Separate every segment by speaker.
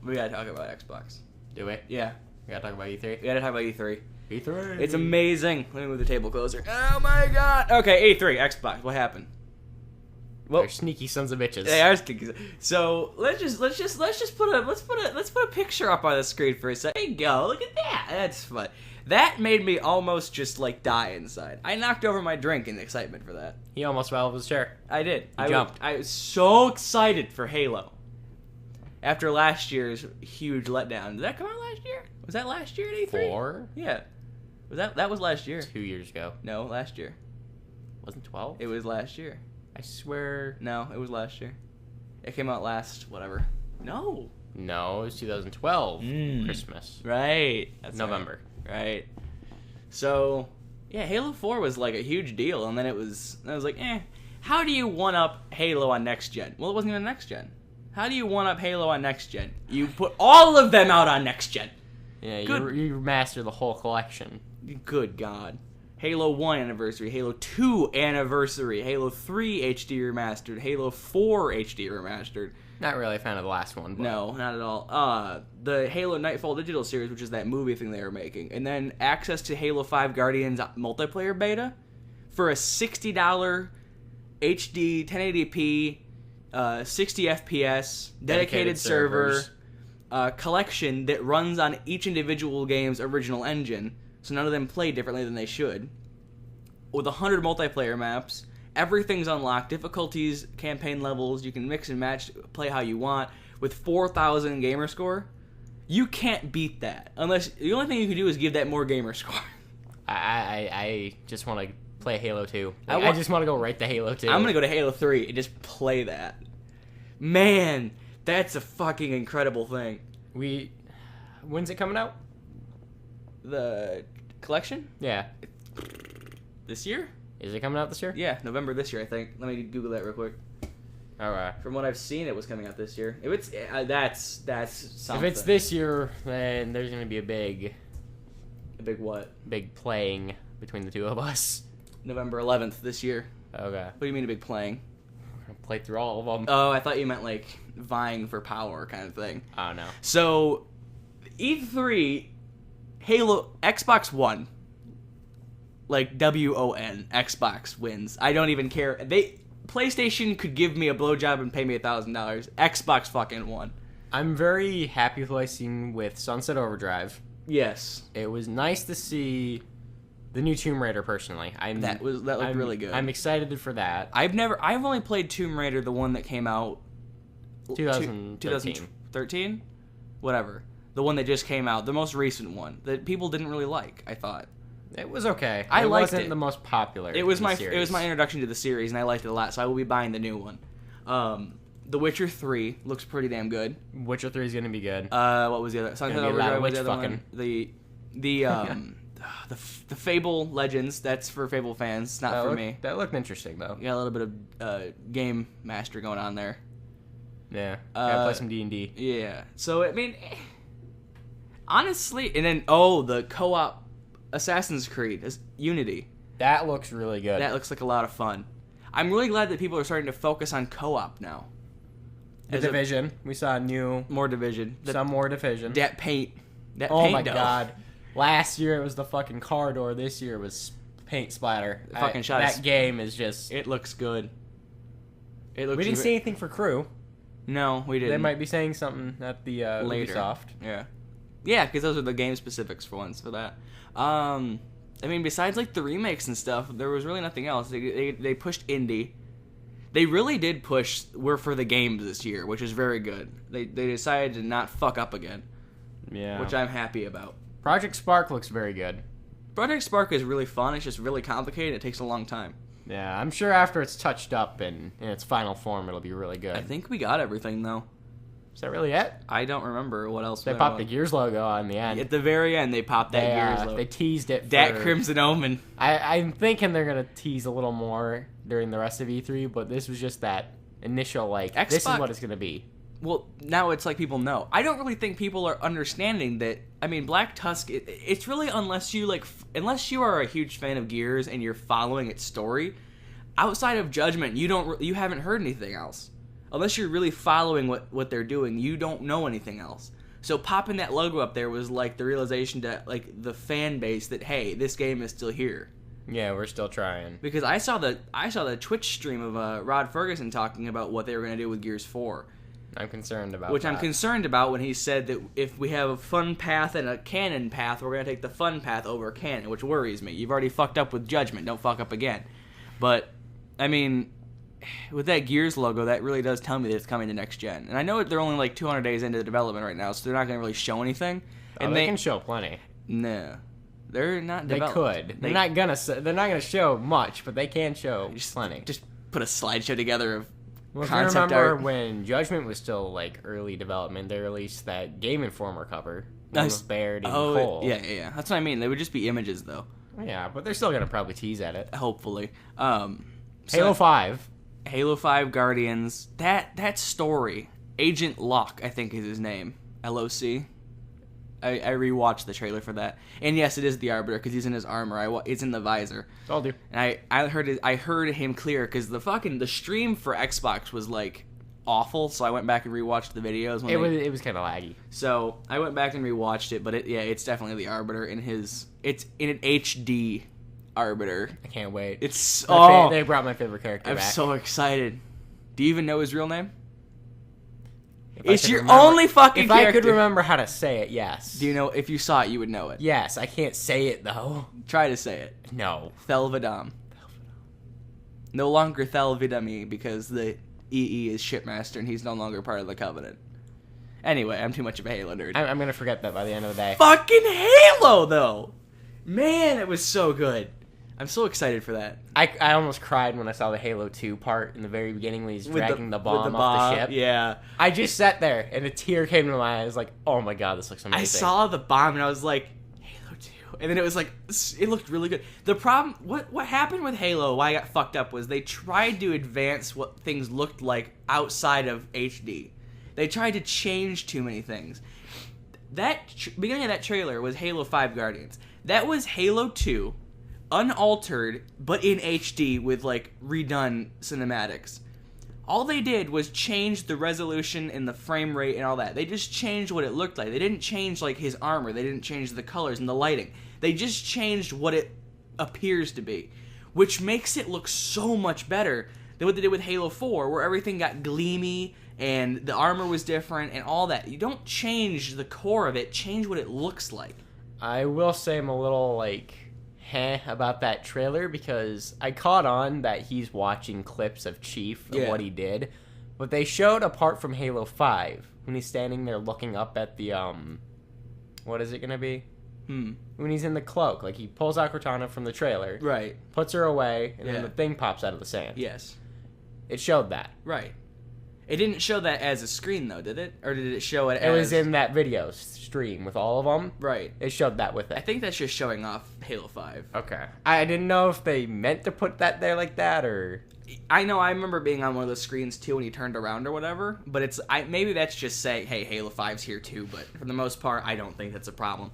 Speaker 1: We gotta talk about Xbox.
Speaker 2: Do we?
Speaker 1: Yeah.
Speaker 2: We gotta talk about E3?
Speaker 1: We gotta talk about E3.
Speaker 2: E3.
Speaker 1: It's amazing. Let me move the table closer. Oh my god. Okay, E3, Xbox. What happened?
Speaker 2: Well, they're sneaky sons of bitches.
Speaker 1: They are sneaky. So let's put a picture up on the screen for a second. There you go. Look at that. That's fun. That made me almost just like die inside. I knocked over my drink in excitement for that.
Speaker 2: He almost fell off his chair.
Speaker 1: I did.
Speaker 2: He jumped.
Speaker 1: I was so excited for Halo. After last year's huge letdown. Did that come out last year? Was that last year at E3?
Speaker 2: 4?
Speaker 1: Yeah. Was that was last year?
Speaker 2: 2 years ago.
Speaker 1: No, last year.
Speaker 2: Wasn't 12?
Speaker 1: It was last year.
Speaker 2: I swear.
Speaker 1: No, it was last year. It came out last whatever. No.
Speaker 2: No, it was 2012.
Speaker 1: Mm.
Speaker 2: Christmas.
Speaker 1: Right. That's
Speaker 2: November.
Speaker 1: Right. So, yeah, Halo 4 was like a huge deal, and then I was like, how do you one-up Halo on next gen? Well, it wasn't even next gen. How do you one-up Halo on next gen? You put all of them out on next gen.
Speaker 2: Yeah, you master the whole collection.
Speaker 1: Good God. Halo 1 anniversary, Halo 2 anniversary, Halo 3 HD remastered, Halo 4 HD remastered.
Speaker 2: Not really a fan of the last one. But...
Speaker 1: No, not at all. The Halo Nightfall Digital series, which is that movie thing they were making, and then access to Halo 5 Guardians multiplayer beta for a $60 HD 1080p 60 FPS dedicated server collection that runs on each individual game's original engine, so none of them play differently than they should. With 100 multiplayer maps. Everything's unlocked. Difficulties, campaign levels, you can mix and match, play how you want. With 4,000 gamer score, you can't beat that. Unless, the only thing you can do is give that more gamer score.
Speaker 2: I just want to play Halo 2. I just want to go right to Halo 2.
Speaker 1: I'm going to go to Halo 3 and just play that. Man, that's a fucking incredible thing.
Speaker 2: When's it coming out?
Speaker 1: The collection?
Speaker 2: Yeah.
Speaker 1: This year?
Speaker 2: Is it coming out this year?
Speaker 1: Yeah, November this year, I think. Let me Google that real quick.
Speaker 2: Alright.
Speaker 1: From what I've seen, it was coming out this year. If it's that's something.
Speaker 2: If it's this year, then there's going to be a big
Speaker 1: what?
Speaker 2: Big playing between the two of us.
Speaker 1: November 11th this year.
Speaker 2: Okay.
Speaker 1: What do you mean a big playing?
Speaker 2: We're going to play through all of them.
Speaker 1: Oh, I thought you meant like vying for power kind of thing.
Speaker 2: Oh, no.
Speaker 1: So, E3, Halo, Xbox One. Like, WON, Xbox wins. I don't even care. PlayStation could give me a blowjob and pay me $1,000. Xbox fucking won.
Speaker 2: I'm very happy with what I've seen with Sunset Overdrive.
Speaker 1: Yes.
Speaker 2: It was nice to see the new Tomb Raider, personally.
Speaker 1: That looked really good.
Speaker 2: I'm excited for that.
Speaker 1: I've only played Tomb Raider, the one that came out
Speaker 2: 2013?
Speaker 1: Whatever. The one that just came out, the most recent one that people didn't really like, I thought.
Speaker 2: It was okay.
Speaker 1: I liked
Speaker 2: wasn't
Speaker 1: it.
Speaker 2: the most popular.
Speaker 1: It was my
Speaker 2: series.
Speaker 1: introduction to the series, and I liked it a lot, so I will be buying the new one. The Witcher 3 looks pretty damn good.
Speaker 2: Witcher 3 is going to be good.
Speaker 1: What was the other? Sunset Overdrive was the other
Speaker 2: fucking.
Speaker 1: one. The Fable Legends. That's for Fable fans. It's not for me.
Speaker 2: That looked interesting though.
Speaker 1: You got a little bit of game master going on there.
Speaker 2: Yeah. Gotta play some D&D.
Speaker 1: Yeah. So I mean, honestly, and then the co-op Assassin's Creed Unity.
Speaker 2: That looks really good.
Speaker 1: That looks like a lot of fun. I'm really glad that people are starting to focus on co-op now.
Speaker 2: The Division. We saw
Speaker 1: more Division.
Speaker 2: Some more Division.
Speaker 1: That paint.
Speaker 2: Oh my god. Last year it was the fucking car door. This year it was paint splatter. That game is just...
Speaker 1: It looks good.
Speaker 2: We didn't see anything for Crew.
Speaker 1: No, we didn't.
Speaker 2: They might be saying something at the
Speaker 1: later.
Speaker 2: Ubisoft.
Speaker 1: Yeah. Yeah, because those are the game specifics for ones for that. I mean, besides like the remakes and stuff, there was really nothing else. They pushed indie. They really did push We're for the Games this year, which is very good. They decided to not fuck up again.
Speaker 2: Yeah.
Speaker 1: Which I'm happy about.
Speaker 2: Project Spark looks very good.
Speaker 1: Project Spark is really fun. It's just really complicated. It takes a long time.
Speaker 2: Yeah, I'm sure after it's touched up in its final form, it'll be really good.
Speaker 1: I think we got everything, though.
Speaker 2: Is that really it?
Speaker 1: I don't remember what else.
Speaker 2: They popped the Gears logo on the end.
Speaker 1: At the very end, they popped that Gears logo.
Speaker 2: They teased it.
Speaker 1: That Crimson Omen.
Speaker 2: I'm thinking they're going to tease a little more during the rest of E3, but this was just that initial, this is what it's going to be.
Speaker 1: Well, now it's like people know. I don't really think people are understanding that. I mean, Black Tusk, it's really unless you are a huge fan of Gears and you're following its story, outside of Judgment, you haven't heard anything else. unless you're really following what they're doing, you don't know anything else. So popping that logo up there was like the realization to like the fan base that, hey, this game is still here.
Speaker 2: Yeah, we're still trying.
Speaker 1: Because I saw the Twitch stream of Rod Ferguson talking about what they were going to do with Gears 4.
Speaker 2: I'm concerned about
Speaker 1: Which I'm concerned about when he said that if we have a fun path and a canon path, we're going to take the fun path over canon, which worries me. You've already fucked up with Judgment. Don't fuck up again. But, I mean, with that Gears logo, that really does tell me that it's coming to next gen. And I know they're only like 200 days into the development right now, so they're not going to really show anything.
Speaker 2: And they can show plenty.
Speaker 1: No. They're not developed.
Speaker 2: They could. They're not gonna show much, but they can show plenty.
Speaker 1: Just put a slideshow together of
Speaker 2: concept art. Remember when Judgment was still like early development, they released that Game Informer cover. Nice. With Baird and Cole.
Speaker 1: Yeah. That's what I mean. They would just be images, though.
Speaker 2: Yeah, but they're still gonna probably tease at it.
Speaker 1: Hopefully.
Speaker 2: Halo 5.
Speaker 1: Halo 5 Guardians. That story. Agent Locke, I think is his name. LOC. I rewatched the trailer for that, and yes, it is the Arbiter because he's in his armor. It's in the visor.
Speaker 2: I'll do.
Speaker 1: And I heard him clear because the stream for Xbox was like awful, so I went back and rewatched the videos.
Speaker 2: It was kind of laggy.
Speaker 1: So I went back and rewatched it, but it's definitely the Arbiter it's in an HD Arbiter.
Speaker 2: I can't wait.
Speaker 1: They
Speaker 2: brought my favorite character back.
Speaker 1: I'm so excited. Do you even know his real name? It's your only fucking character.
Speaker 2: If I could remember how to say it, yes.
Speaker 1: Do you know, if you saw it, you would know it?
Speaker 2: Yes, I can't say it, though.
Speaker 1: Try to say it.
Speaker 2: No.
Speaker 1: Thelvidam. No longer Thelvidami, because the EE is Shipmaster, and he's no longer part of the Covenant. Anyway, I'm too much of a Halo nerd.
Speaker 2: I'm gonna forget that by the end of the day.
Speaker 1: Fucking Halo, though! Man, it was so good. I'm so excited for that.
Speaker 2: I almost cried when I saw the Halo 2 part in the very beginning when he's dragging the bomb off the ship.
Speaker 1: Yeah.
Speaker 2: I just sat there, and a tear came to my eyes like, oh my god, this looks amazing.
Speaker 1: I saw the bomb, and I was like, Halo 2. And then it was like, it looked really good. The problem, what happened with Halo, why I got fucked up, was they tried to advance what things looked like outside of HD. They tried to change too many things. That beginning of that trailer was Halo 5 Guardians. That was Halo 2, unaltered, but in HD with, like, redone cinematics. All they did was change the resolution and the frame rate and all that. They just changed what it looked like. They didn't change, like, his armor. They didn't change the colors and the lighting. They just changed what it appears to be, which makes it look so much better than what they did with Halo 4, where everything got gleamy and the armor was different and all that. You don't change the core of it. Change what it looks like.
Speaker 2: I will say I'm a little, like, about that trailer because I caught on that he's watching clips of Chief and what he did, but they showed apart from Halo 5 when he's standing there looking up at the what is it gonna be? When he's in the cloak, like he pulls out Cortana from the trailer,
Speaker 1: right?
Speaker 2: Puts her away, and then the thing pops out of the sand.
Speaker 1: Yes,
Speaker 2: it showed that.
Speaker 1: Right. It didn't show that as a screen, though, did it? Or did it show it as...
Speaker 2: It was in that video stream with all of them.
Speaker 1: Right.
Speaker 2: It showed that with it.
Speaker 1: I think that's just showing off Halo 5.
Speaker 2: Okay. I didn't know if they meant to put that there like that, or...
Speaker 1: I know, I remember being on one of those screens, too, when he turned around or whatever. But it's... maybe that's just saying, hey, Halo 5's here, too. But for the most part, I don't think that's a problem.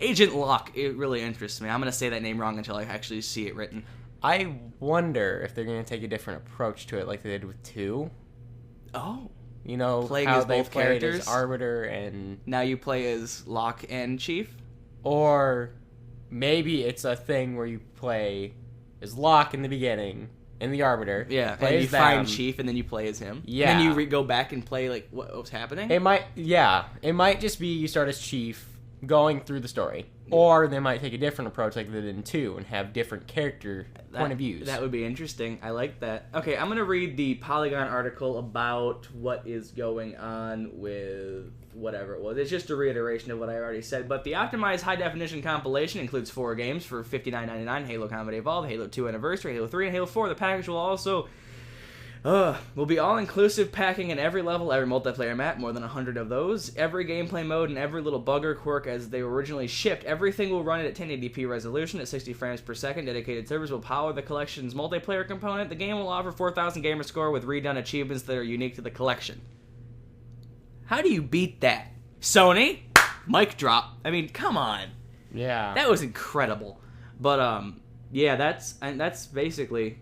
Speaker 1: Agent Locke, it really interests me. I'm going to say that name wrong until I actually see it written.
Speaker 2: I wonder if they're going to take a different approach to it like they did with 2.
Speaker 1: Oh.
Speaker 2: You know,
Speaker 1: playing
Speaker 2: how
Speaker 1: as
Speaker 2: they
Speaker 1: both
Speaker 2: played
Speaker 1: characters,
Speaker 2: as Arbiter and...
Speaker 1: Now you play as Locke and Chief?
Speaker 2: Or maybe it's a thing where you play as Locke in the beginning, in the Arbiter.
Speaker 1: Yeah, and you find Chief and then you play as him.
Speaker 2: Yeah.
Speaker 1: And then you go back and play, like, what was happening?
Speaker 2: It might just be you start as Chief going through the story. Or they might take a different approach like they did in 2 and have different character point of views.
Speaker 1: That would be interesting. I like that. Okay, I'm going to read the Polygon article about what is going on with whatever it was. It's just a reiteration of what I already said. But the optimized high-definition compilation includes 4 games for $59.99. Halo Combat Evolved, Halo 2 Anniversary, Halo 3, and Halo 4. The package will also... will be all-inclusive, packing in every level, every multiplayer map, more than 100 of those, every gameplay mode, and every little bug or quirk as they were originally shipped. Everything will run at 1080p resolution at 60 frames per second. Dedicated servers will power the collection's multiplayer component. The game will offer 4,000 gamer score with redone achievements that are unique to the collection. How do you beat that? Sony? Mic drop. I mean, come on.
Speaker 2: Yeah.
Speaker 1: That was incredible. But, yeah, that's basically...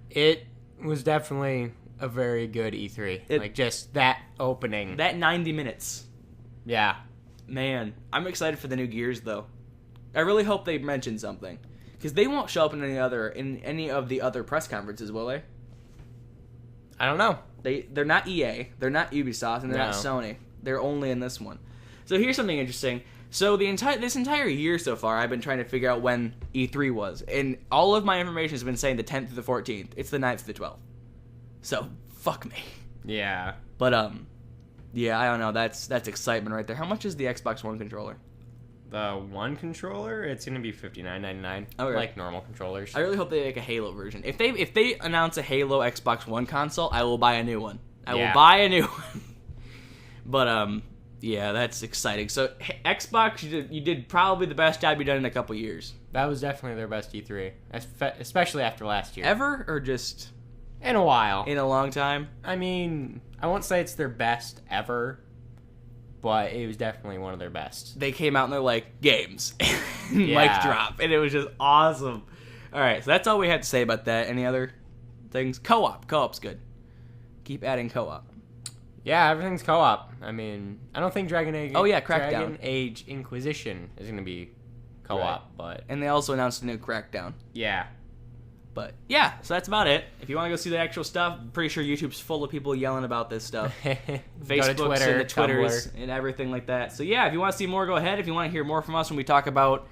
Speaker 2: It was definitely a very good E3. Like, just that opening.
Speaker 1: That 90 minutes.
Speaker 2: Yeah.
Speaker 1: Man, I'm excited for the new Gears, though. I really hope they mention something. Because they won't show up in any of the other press conferences, will they?
Speaker 2: I don't know.
Speaker 1: They're not EA, they're not Ubisoft, and they're not Sony. They're only in this one. So here's something interesting. So this entire year so far, I've been trying to figure out when E3 was, and all of my information has been saying the 10th to the 14th. It's the 9th to the 12th. So fuck me.
Speaker 2: Yeah.
Speaker 1: But yeah, I don't know. That's excitement right there. How much is the Xbox One controller?
Speaker 2: The one controller, it's gonna be $59.99.
Speaker 1: Okay.
Speaker 2: Like normal controllers.
Speaker 1: I really hope they make a Halo version. If they announce a Halo Xbox One console, I will buy a new one. I will buy a new one. But yeah, that's exciting. So Xbox, you did probably the best job you've done in a couple years.
Speaker 2: That was definitely their best E3, especially after last year.
Speaker 1: Ever or just
Speaker 2: in a while?
Speaker 1: In a long time.
Speaker 2: I mean, I won't say it's their best ever, but it was definitely one of their best.
Speaker 1: They came out and they're like, games. Mic drop. And it was just awesome. All right, so that's all we had to say about that. Any other things? Co-op. Co-op's good. Keep adding co-op.
Speaker 2: Yeah, everything's co-op. I mean, I don't think Dragon Age...
Speaker 1: Oh, yeah, Crackdown.
Speaker 2: Dragon Age Inquisition is going to be co-op,
Speaker 1: right.
Speaker 2: But...
Speaker 1: And they also announced a new Crackdown.
Speaker 2: Yeah.
Speaker 1: But, yeah, so that's about it. If you want to go see the actual stuff, I'm pretty sure YouTube's full of people yelling about this stuff. Facebook's
Speaker 2: Twitter,
Speaker 1: and the Twitters
Speaker 2: Tumblr.
Speaker 1: And everything like that. So, yeah, if you want to see more, go ahead. If you want to hear more from us when we talk about...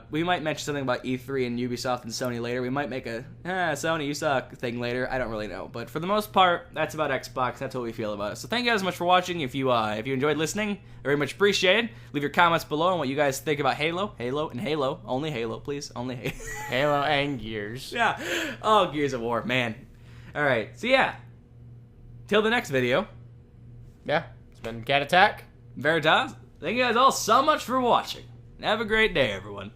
Speaker 1: we might mention something about E3 and Ubisoft and Sony later. We might make a, Sony, you suck thing later. I don't really know. But for the most part, that's about Xbox. That's what we feel about it. So thank you guys so much for watching. If you enjoyed listening, very much appreciated. Leave your comments below on what you guys think about Halo. Halo and Halo. Only Halo, please. Only Halo.
Speaker 2: Halo and Gears.
Speaker 1: Yeah. Oh, Gears of War, man. All right. So, yeah. Till the next video.
Speaker 2: Yeah. It's been Cat Attack.
Speaker 1: Veritas. Thank you guys all so much for watching. Have a great day, everyone.